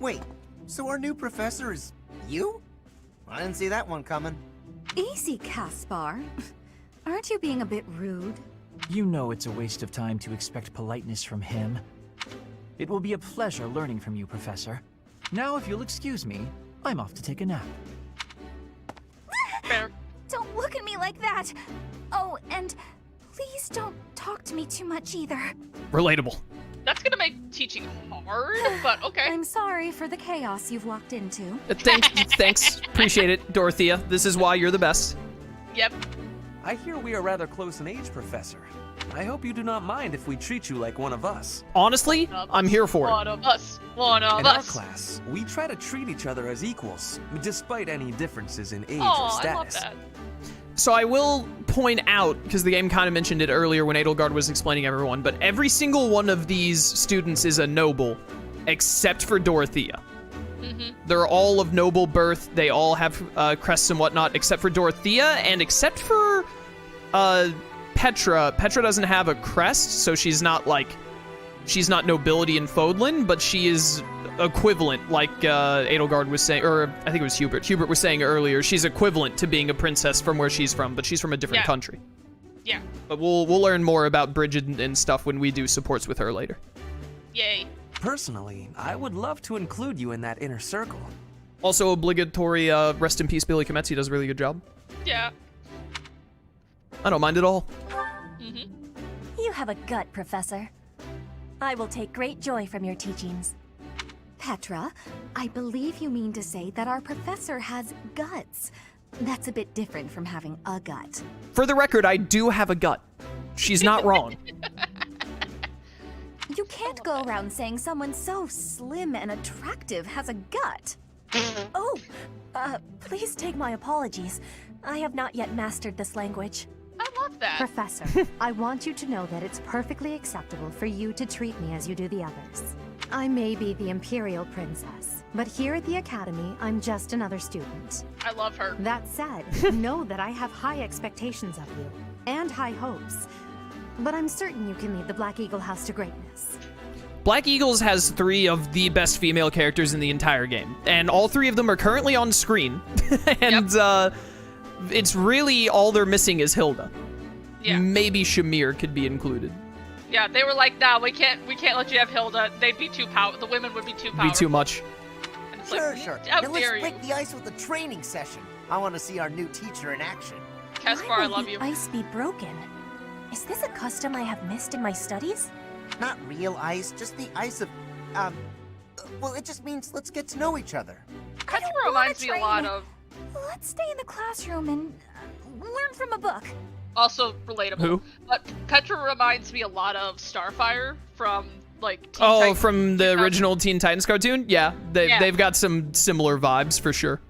Wait, so our new professor is you? I didn't see that one coming. Easy, Caspar. Aren't you being a bit rude? You know it's a waste of time to expect politeness from him. It will be a pleasure learning from you, Professor. Now, if you'll excuse me, I'm off to take a nap. Fair. Don't look at me like that! Oh, and please don't talk to me too much either. Relatable. That's gonna make teaching hard, but okay. I'm sorry for the chaos you've walked into. Thanks. Appreciate it, Dorothea. This is why you're the best. Yep. I hear we are rather close in age, Professor. I hope you do not mind if we treat you like one of us. Honestly, I'm here for it. One of us. One of In us. our class, we try to treat each other as equals, despite any differences in age or Oh, I love status. that. So I will point out, because the game kind of mentioned it earlier when Edelgard was explaining everyone, but every single one of these students is a noble, except for Dorothea. They're all of noble birth. They all have crests and whatnot, except for Dorothea, and except for Petra. Petra doesn't have a crest, so she's not nobility in Fódlan, but she is equivalent, like Edelgard was saying, or I think it was Hubert. Hubert was saying earlier, she's equivalent to being a princess from where she's from, but she's from a different country. Yeah. But we'll learn more about Bridget and stuff when we do supports with her later. Yay. Personally, I would love to include you in that inner circle. Also, obligatory rest in peace, Billy Kometsu does a really good job. Yeah. I don't mind at all. You have a gut, Professor. I will take great joy from your teachings. Petra, I believe you mean to say that our professor has guts. That's a bit different from having a gut. For the record, I do have a gut. She's not wrong. You can't go around saying someone so slim and attractive has a gut. Oh, please take my apologies. I have not yet mastered this language. I love that. Professor, I want you to know that it's perfectly acceptable for you to treat me as you do the others. I may be the Imperial Princess, but here at the Academy, I'm just another student. I love her. That said, know that I have high expectations of you, and high hopes. But I'm certain you can lead the Black Eagle House to greatness. Black Eagles has 3 of the best female characters in the entire game, and all 3 of them are currently on screen. And it's really all they're missing is Hilda. Yeah. Maybe Shamir could be included. Yeah, they were like, nah, we can't let you have Hilda. They'd be too powerful. The women would be too powerful. Be too much. And it's Sure, like, sure. How Now dare let's you? break the ice with a training session. I want to see our new teacher in action. Caspar, Why I will love the you. ice be broken? Is this a custom I have missed in my studies? Not real ice, just the ice of, well, it just means let's get to know each other. Caspar wanna reminds me a lot train. of, Let's stay in the classroom and learn from a book. also relatable. Who? But Petra reminds me a lot of Starfire from, like, Teen Oh, Titans. from the Teen original Teen Titans cartoon? Yeah, Yeah. they've got some similar vibes for sure.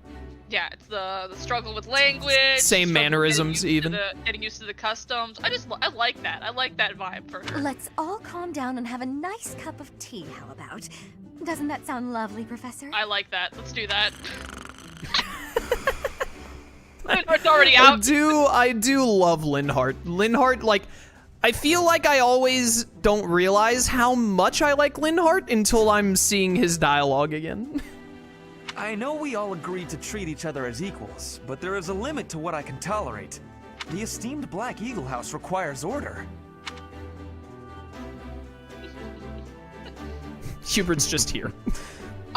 Yeah, it's the struggle with language. Same struggle mannerisms, getting used to even. getting used to the customs. I like that. I like that vibe for her. Let's all calm down and have a nice cup of tea, how about? Doesn't that sound lovely, Professor? I like that. Let's do that. It's already out. I do love Linhart. Linhart, like, I feel like I always don't realize how much I like Linhart until I'm seeing his dialogue again. I know we all agree to treat each other as equals, but there is a limit to what I can tolerate. The esteemed Black Eagle House requires order. Hubert's just here.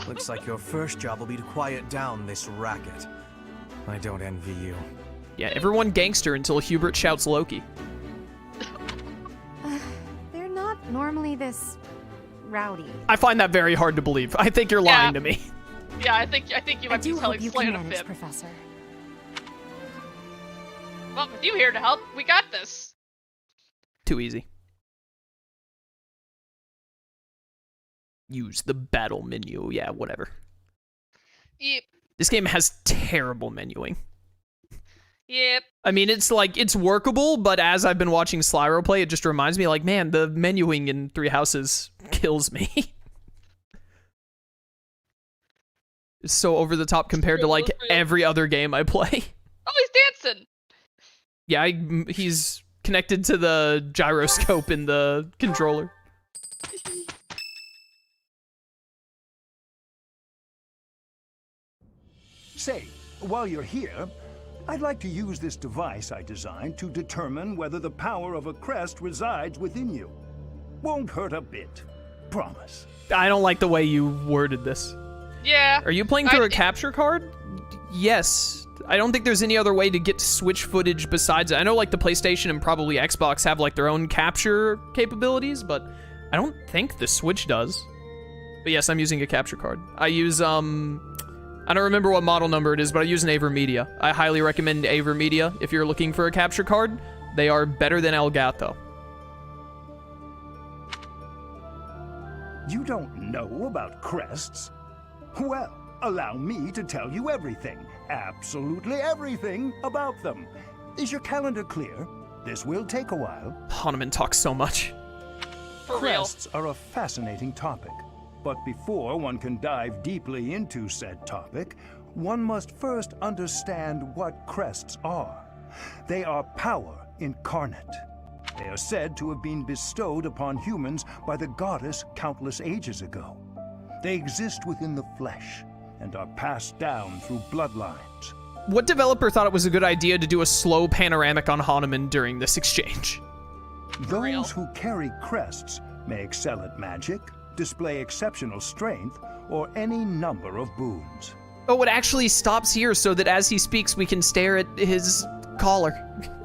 Looks like your first job will be to quiet down this racket. I don't envy you. Yeah, everyone gangster until Hubert shouts Loki. They're not normally this rowdy. I find that very hard to believe. I think you're lying to me. Yeah, I think you I might do be hope telling you can Slane a manage, fib. Professor. Well, with you here to help, we got this. Too easy. Use the battle menu. Yeah, whatever. Yep. This game has terrible menuing. Yep. I mean, it's like, it's workable, but as I've been watching Slyro play, it just reminds me, like, man, the menuing in Three Houses kills me. It's so over the top compared to, like, every other game I play. Oh, he's dancing. Yeah, he's connected to the gyroscope in the controller. Say, while you're here, I'd like to use this device I designed to determine whether the power of a crest resides within you. Won't hurt a bit. Promise. I don't like the way you worded this. Yeah. Are you playing through a capture card? Yes. I don't think there's any other way to get Switch footage besides it. I know like the PlayStation and probably Xbox have like their own capture capabilities, but I don't think the Switch does. But yes, I'm using a capture card. I use, I don't remember what model number it is, but I use an Avermedia. I highly recommend Avermedia if you're looking for a capture card. They are better than Elgato. You don't know about crests? Well, allow me to tell you everything, absolutely everything about them. Is your calendar clear? This will take a while. Hanuman talks so much. Crests are a fascinating topic, but before one can dive deeply into said topic, one must first understand what crests are. They are power incarnate. They are said to have been bestowed upon humans by the goddess countless ages ago. They exist within the flesh and are passed down through bloodlines. What developer thought it was a good idea to do a slow panoramic on Hanuman during this exchange? Those who carry crests may excel at magic, display exceptional strength, or any number of boons. Oh, it actually stops here so that as he speaks, we can stare at his collar,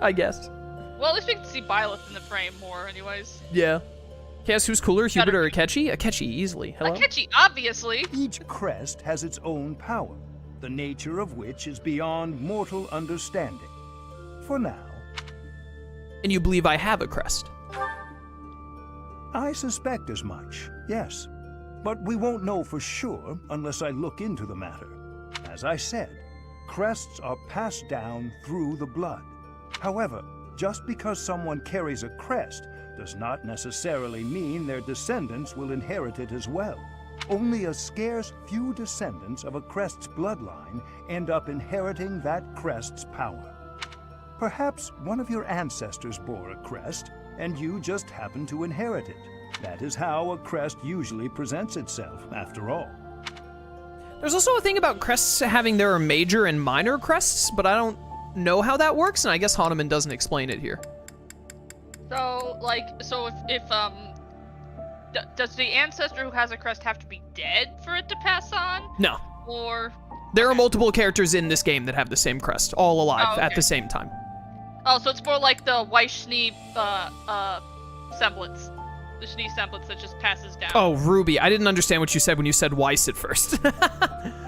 I guess. Well, at least we can see Byleth in the frame more, anyways. Yeah. Guess who's cooler, Hubert or Akechi? Akechi, easily. Hello? Akechi, obviously. Each crest has its own power, the nature of which is beyond mortal understanding. For now. And you believe I have a crest? I suspect as much, yes. But we won't know for sure unless I look into the matter. As I said, crests are passed down through the blood. However, just because someone carries a crest does not necessarily mean their descendants will inherit it as well. Only a scarce few descendants of a crest's bloodline end up inheriting that crest's power. Perhaps one of your ancestors bore a crest, and you just happen to inherit it. That is how a crest usually presents itself, after all. There's also a thing about crests having their major and minor crests, but I don't know how that works, and I guess Hanuman doesn't explain it here. So, does the ancestor who has a crest have to be dead for it to pass on? No. Or... There are multiple characters in this game that have the same crest, all alive at the same time. Oh, so it's more like the Weiss-Schnee semblance. The Schnee semblance that just passes down. Oh, Ruby. I didn't understand what you said when you said Weiss at first.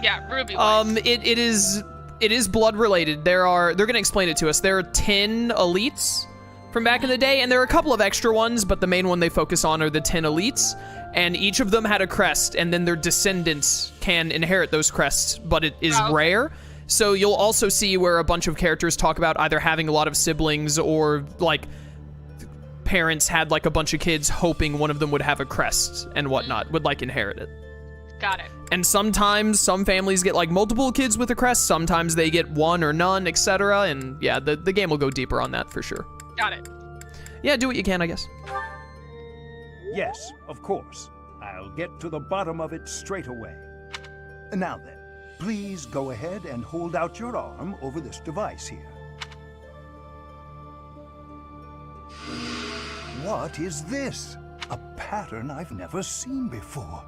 Yeah, Ruby Weiss. It is blood related. They're gonna explain it to us. There are 10 elites from back in the day, and there are a couple of extra ones, but the main one they focus on are the 10 elites, and each of them had a crest, and then their descendants can inherit those crests, but it is rare. So you'll also see where a bunch of characters talk about either having a lot of siblings or like parents had like a bunch of kids hoping one of them would have a crest and whatnot, would like inherit it. Got it. And sometimes some families get like multiple kids with a crest, sometimes they get one or none, etc. And yeah, the game will go deeper on that for sure. Got it. Yeah, do what you can, I guess. Yes, of course. I'll get to the bottom of it straight away. Now then, please go ahead and hold out your arm over this device here. What is this? A pattern I've never seen before.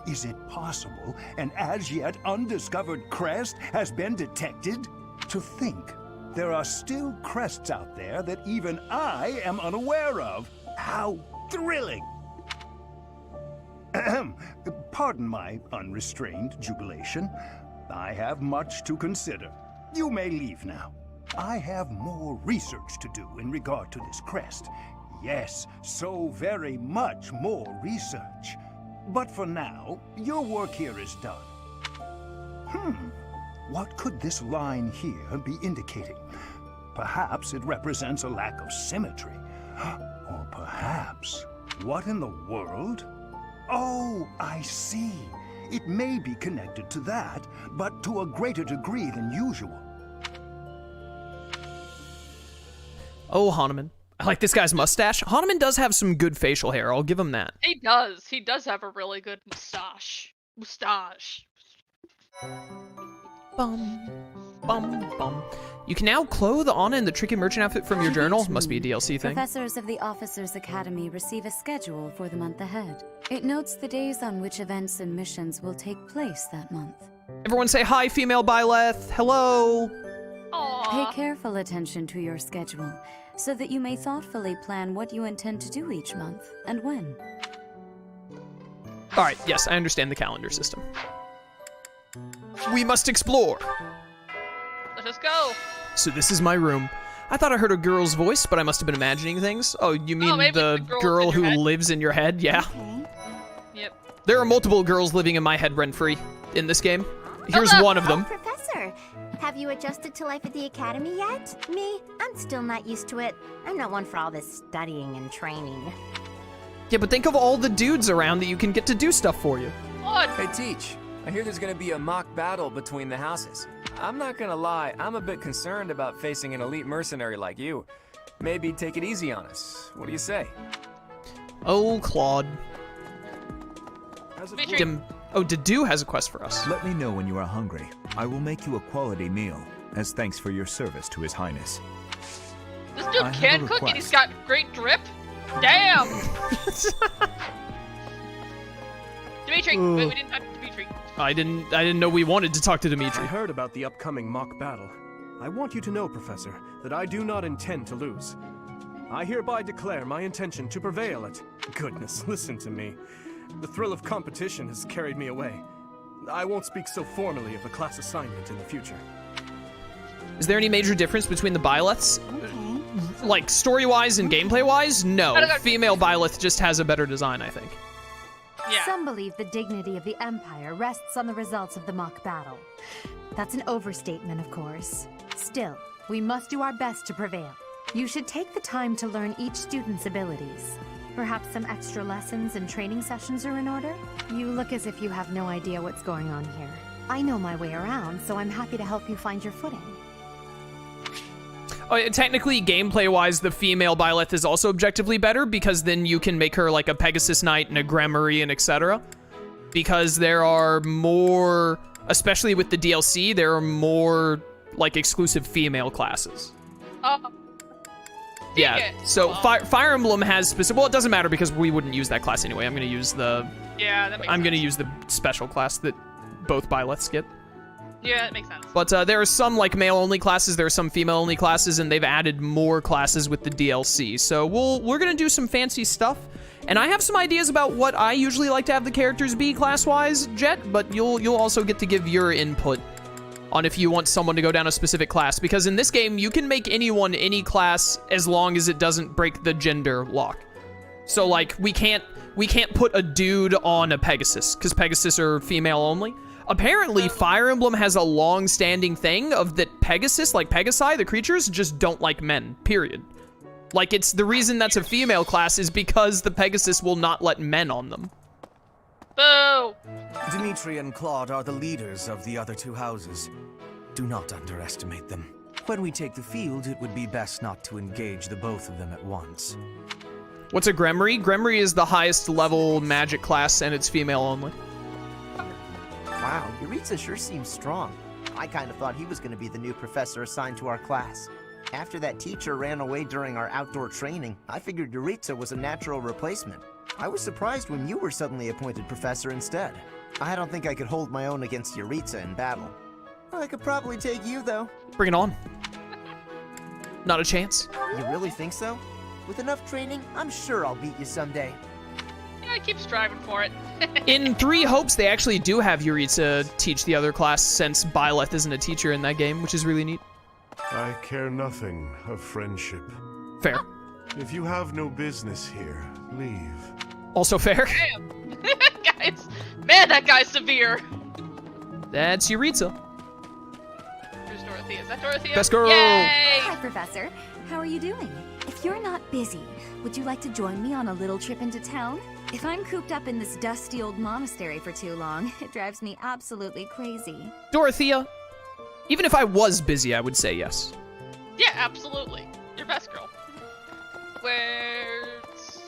Is it possible an as yet undiscovered crest has been detected? To think, there are still crests out there that even I am unaware of. How thrilling! Pardon my unrestrained jubilation. I have much to consider. You may leave now. I have more research to do in regard to this crest. Yes, so very much more research. But for now, your work here is done. What could this line here be indicating? Perhaps it represents a lack of symmetry. Or perhaps, what in the world? Oh, I see. It may be connected to that, but to a greater degree than usual. Oh, Hanuman. I like this guy's mustache. Hanuman does have some good facial hair, I'll give him that. He does. He does have a really good mustache. Bum, bum, bum. You can now clothe Anna in the tricky merchant outfit from your journal. Must be a DLC thing. Professors of the Officers Academy receive a schedule for the month ahead. It notes the days on which events and missions will take place that month. Everyone say hi, female Byleth. Hello. Pay careful attention to your schedule, so that you may thoughtfully plan what you intend to do each month, and when. Alright, yes, I understand the calendar system. We must explore. Let us go. So this is my room. I thought I heard a girl's voice, but I must have been imagining things. Oh, you mean maybe the girl who lives in your head? Yeah. Yep. There are multiple girls living in my head rent-free in this game. Here's one of them. Professor, have you adjusted to life at the academy yet? Me? I'm still not used to it. I'm not one for all this studying and training. Yeah, but think of all the dudes around that you can get to do stuff for you. What? Hey, Teach. I hear there's gonna be a mock battle between the houses. I'm not gonna lie, I'm a bit concerned about facing an elite mercenary like you. Maybe take it easy on us. What do you say? Oh, Claude. Dimitri. Oh, Dedu has a quest for us. Let me know when you are hungry. I will make you a quality meal, as thanks for your service to His Highness. This dude can cook and he's got great drip? Damn! Dimitri! Wait, we didn't talk to Dimitri. I didn't know we wanted to talk to Dimitri. I heard about the upcoming mock battle. I want you to know, Professor, that I do not intend to lose. I hereby declare my intention to prevail at... Goodness, listen to me. The thrill of competition has carried me away. I won't speak so formally of a class assignment in the future. Is there any major difference between the Byleths? Like, story-wise and gameplay-wise? No. Female Byleth just has a better design, I think. Yeah. Some believe the dignity of the Empire rests on the results of the mock battle. That's an overstatement, of course. Still, we must do our best to prevail. You should take the time to learn each student's abilities. Perhaps some extra lessons and training sessions are in order? You look as if you have no idea what's going on here. I know my way around, so I'm happy to help you find your footing. Oh, technically, gameplay-wise, the female Byleth is also objectively better, because then you can make her like a Pegasus Knight and a Gremory and etc. Because there are more, especially with the DLC, there are more like exclusive female classes. Yeah, so Fire Emblem has specific. Well, it doesn't matter because we wouldn't use that class anyway. I'm gonna use the. Yeah, that makes sense. I'm gonna use the special class that both Byleths get. Yeah, that makes sense. But there are some like male-only classes, there are some female-only classes, and they've added more classes with the DLC. So we're gonna do some fancy stuff, and I have some ideas about what I usually like to have the characters be class-wise, Jet. But you'll also get to give your input on if you want someone to go down a specific class, because in this game you can make anyone any class as long as it doesn't break the gender lock. So like we can't put a dude on a Pegasus because Pegasus are female only. Apparently, Fire Emblem has a long-standing thing of that Pegasus, like Pegasi, the creatures, just don't like men, period. Like, it's the reason that's a female class is because the Pegasus will not let men on them. Boo! Dimitri and Claude are the leaders of the other two houses. Do not underestimate them. When we take the field, it would be best not to engage the both of them at once. What's a Gremory? Gremory is the highest level magic class, and it's female only. Wow, Yuritsa sure seems strong. I kind of thought he was going to be the new professor assigned to our class. After that teacher ran away during our outdoor training, I figured Yuritsa was a natural replacement. I was surprised when you were suddenly appointed professor instead. I don't think I could hold my own against Yuritsa in battle. I could probably take you, though. Bring it on. Not a chance. You really think so? With enough training, I'm sure I'll beat you someday. Yeah, I keep striving for it. In 3 Hopes, they actually do have Yuritsa teach the other class since Byleth isn't a teacher in that game, which is really neat. I care nothing of friendship. Fair. If you have no business here, leave. Also fair. Damn. Guys, man, that guy's severe. That's Yuritsa. Where's Dorothea? Is that Dorothea? Best girl. Yay! Hi, Professor. How are you doing? If you're not busy, would you like to join me on a little trip into town? If I'm cooped up in this dusty old monastery for too long, it drives me absolutely crazy. Dorothea, even if I was busy, I would say yes. Yeah, absolutely. Your best girl. Where's...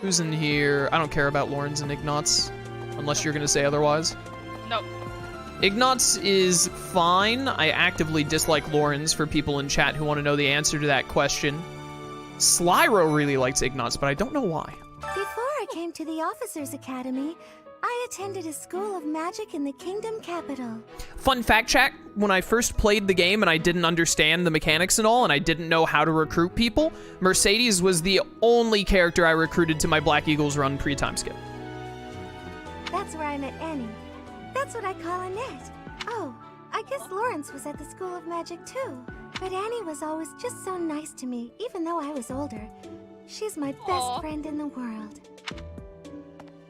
Who's in here? I don't care about Lawrence and Ignatz, unless you're gonna say otherwise. Nope. Ignatz is fine. I actively dislike Lawrence for people in chat who want to know the answer to that question. Slyro really likes Ignatz, but I don't know why. Before I came to the Officers Academy, I attended a school of magic in the Kingdom Capital. Fun fact check, when I first played the game and I didn't understand the mechanics and all, and I didn't know how to recruit people, Mercedes was the only character I recruited to my Black Eagles run pre-time skip. That's where I met Annie. That's what I call Annette. Oh, I guess Lawrence was at the School of Magic too. But Annie was always just so nice to me, even though I was older. She's my best friend in the world.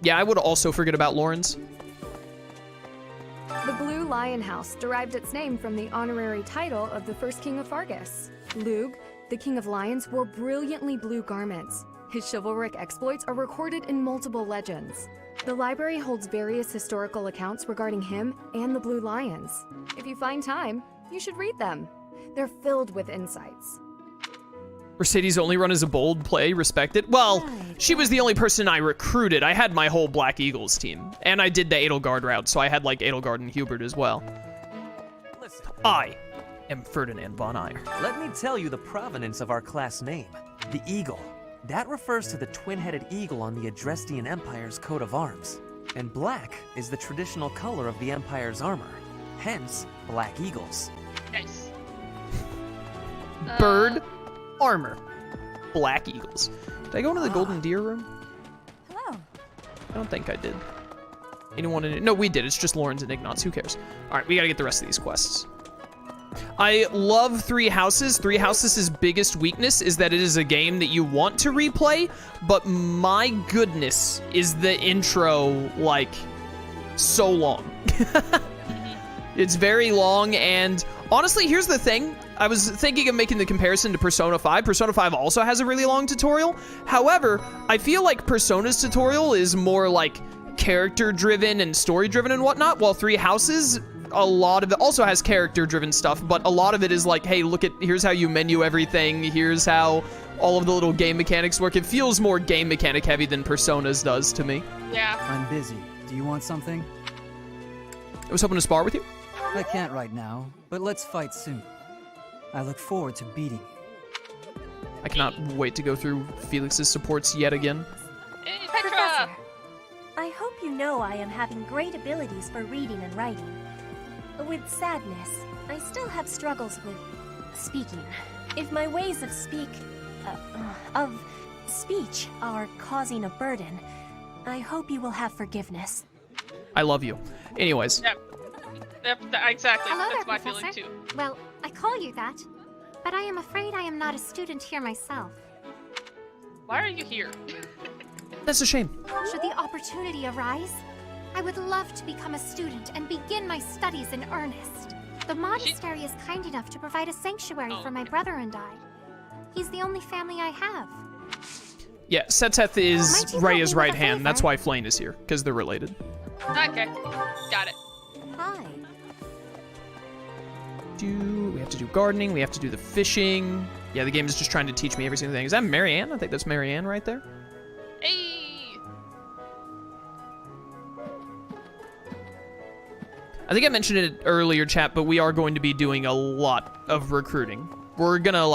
Yeah, I would also forget about Lawrence. The Blue Lion House derived its name from the honorary title of the first king of Fargus. Lug, the king of lions, wore brilliantly blue garments. His chivalric exploits are recorded in multiple legends. The library holds various historical accounts regarding him and the Blue Lions. If you find time, you should read them. They're filled with insights. Mercedes' only run is a bold play, respect it. Well, she was the only person I recruited. I had my whole Black Eagles team. And I did the Edelgard route, so I had like Edelgard and Hubert as well. I am Ferdinand von Eyre. Let me tell you the provenance of our class name. The Eagle. That refers to the twin-headed eagle on the Adrestian Empire's coat of arms. And black is the traditional color of the Empire's armor. Hence, Black Eagles. Nice. Bird, armor, Black Eagles. Did I go into the Golden Deer room? Hello. I don't think I did. Anyone in it? No, we did. It's just Lawrence and Ignatz. Who cares? All right, we gotta get the rest of these quests. I love Three Houses. Three Houses' biggest weakness is that it is a game that you want to replay, but my goodness, is the intro, like, so long. It's very long, and honestly, here's the thing. I was thinking of making the comparison to Persona 5. Persona 5 also has a really long tutorial. However, I feel like Persona's tutorial is more like character-driven and story-driven and whatnot, while Three Houses, a lot of it also has character-driven stuff, but a lot of it is like, hey, look at, here's how you menu everything, here's how all of the little game mechanics work. It feels more game mechanic heavy than Persona's does to me. Yeah. I'm busy. Do you want something? I was hoping to spar with you. I can't right now, but let's fight soon. I look forward to beating you. I cannot wait to go through Felix's supports yet again. Hey, Petra! Professor, I hope you know I am having great abilities for reading and writing. With sadness, I still have struggles with speaking. If my ways of speech are causing a burden, I hope you will have forgiveness. I love you. Anyways. Yep, exactly. Hello That's there, my Professor. feeling too. Well, I call you that, but I am afraid I am not a student here myself. Why are you here? That's a shame. Should the opportunity arise, I would love to become a student and begin my studies in earnest. The monastery is kind enough to provide a sanctuary for my brother and I. He's the only family I have. Yeah, Seteth is Might you help me Rhea's with right a hand. favor? That's why Flane is here, because they're related. Okay, got it. Hi. We have to do gardening, we have to do the fishing. Yeah, the game is just trying to teach me every single thing. Is that Marianne? I think that's Marianne right there. Hey! I think I mentioned it earlier, chat, but we are going to be doing a lot of recruiting. We're gonna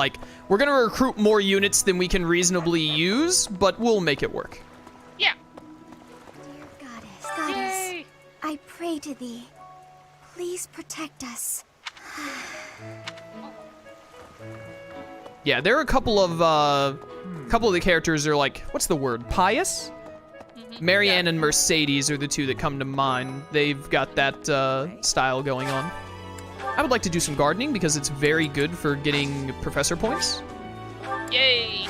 recruit more units than we can reasonably use, but we'll make it work. Yeah. Goddess, Yay! I pray to thee. Please protect us. Yeah, there are a couple of the characters are like, what's the word? Pious? Marianne and Mercedes are the two that come to mind. They've got that style going on. I would like to do some gardening because it's very good for getting professor points. Yay!